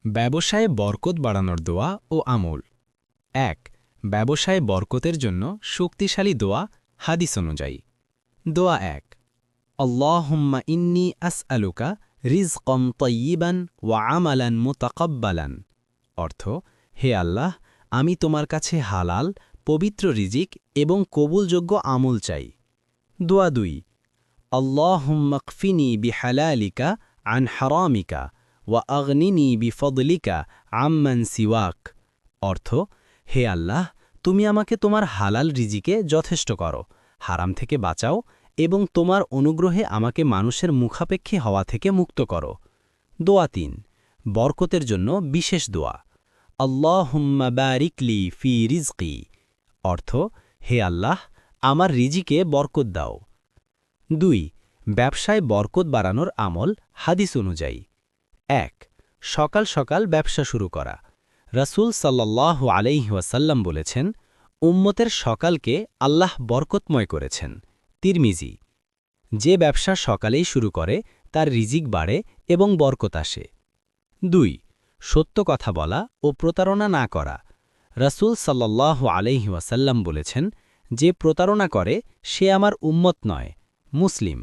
ব্যবসায়ে বরকত বাড়ানোর দোয়া ও আমল ১ ব্যবসায়ে বরকতের জন্য শক্তিশালী দোয়া হাদিস অনুযায়ী দোয়া ১ আল্লাহুম্মা ইন্নী আসআলুকা রিজকম তয়্যিবান ওয়া আমালান মুতাকাব্বালান অর্থ হে আল্লাহ আমি তোমার কাছে হালাল পবিত্র রিজিক এবং কবুলযোগ্য আমল চাই দোয়া ২ আল্লাহুম্মা কফিনি বিহালালিকা আন হারামিকা ওয়া আগনিনি বিফদলিকা আম্মান সিওয়াক অর্থ হে আল্লাহ তুমি আমাকে তোমার হালাল রিজিকে যথেষ্ট করো হারাম থেকে বাঁচাও এবং তোমার অনুগ্রহে আমাকে মানুষের মুখাপেক্ষী হওয়া থেকে মুক্ত করো দোয়া ৩ বরকতের জন্য বিশেষ দোয়া আল্লাহুম্মা বারিকলি ফি রিজকি অর্থ হে আল্লাহ আমার রিজিকে বরকত দাও ২ ব্যবসায় বরকত বাড়ানোর আমল হাদিস অনুযায়ী ১ সকাল সকাল ব্যবসা শুরু করা রাসূল সাল্লাল্লাহু আলাইহি ওয়াসাল্লাম বলেছেন উম্মতের সকালকে আল্লাহ বরকতময় করেছেন তিরমিজি যে ব্যবসা সকালেই শুরু করে তার রিজিক বাড়ে এবং বরকত আসে ২ সত্য কথা বলা ও প্রতারণা না করা রাসূল সাল্লাল্লাহু আলাইহি ওয়াসাল্লাম বলেছেন যে প্রতারণা করে সে আমার উম্মত নয় মুসলিম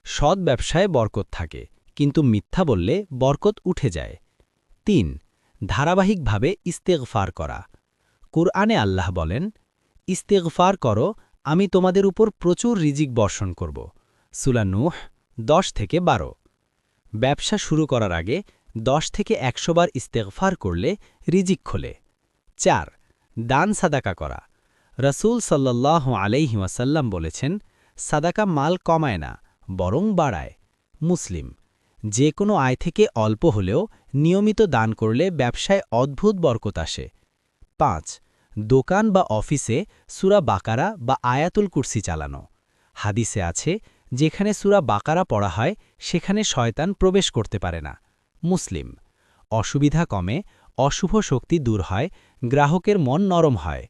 সৎ ব্যবসায় বরকত থাকে কিন্তু মিথ্যা বললে বরকত উঠে যায় ৩ ধারাবাহিকভাবে ইস্তেগফার করা কুরআনে আল্লাহ বলেন ইস্তেগফার করো আমি তোমাদের উপর প্রচুর রিজিক বর্ষণ করব সূরা নূহ ১০-১২ ব্যবসা শুরু করার আগে ১০ থেকে ১০০ বার ইস্তেগফার করলে রিজিক খোলে ৪ দান সাদাকা করা রাসূল সাল্লাল্লাহু আলাইহি ওয়াসাল্লাম বলেছেন সাদাকা মাল কমায় না বরং বাড়ায় মুসলিম যে কোনো আয় থেকে অল্প হলেও নিয়মিত দান করলে ব্যবসায় অদ্ভুত বরকত আসে ৫ দোকান বা অফিসে সূরা বাকারা বা আয়াতুল কুরসি চালানো হাদিসে আছে যেখানে সূরা বাকারা পড়া হয় সেখানে শয়তান প্রবেশ করতে পারে না মুসলিম অসুবিধা কমে অশুভ শক্তি দূর হয় গ্রাহকের মন নরম হয়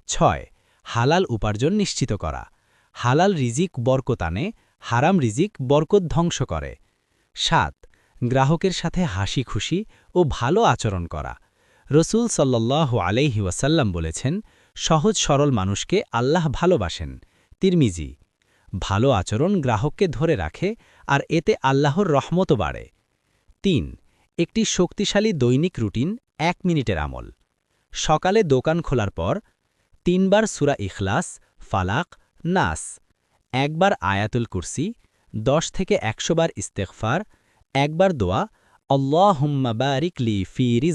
৬ হালাল উপার্জন নিশ্চিত করা হালাল রিজিক বরকত আনে হারাম রিজিক বরকত ধ্বংস করে ৭ গ্রাহকের সাথে হাসি খুশি ও ভালো আচরণ করা রসুল সাল্লাল্লাহু আলাইহি ওয়াসাল্লাম বলেছেন সহজ সরল মানুষকে আল্লাহ ভালোবাসেন তিরমিজি ভালো আচরণ গ্রাহককে ধরে রাখে আর এতে আল্লাহর রহমতও বাড়ে ৩ একটি শক্তিশালী দৈনিক রুটিন ১ মিনিটের আমল সকালে দোকান খোলার পর ৩ বার সূরা ইখলাস ফালাক নাস একবার আয়াতুল কুরসি ১০ থেকে ১০০ বার ইস্তেগফার একবার দোয়া আল্লাহুম্মা বারিক লি ফি রিজকি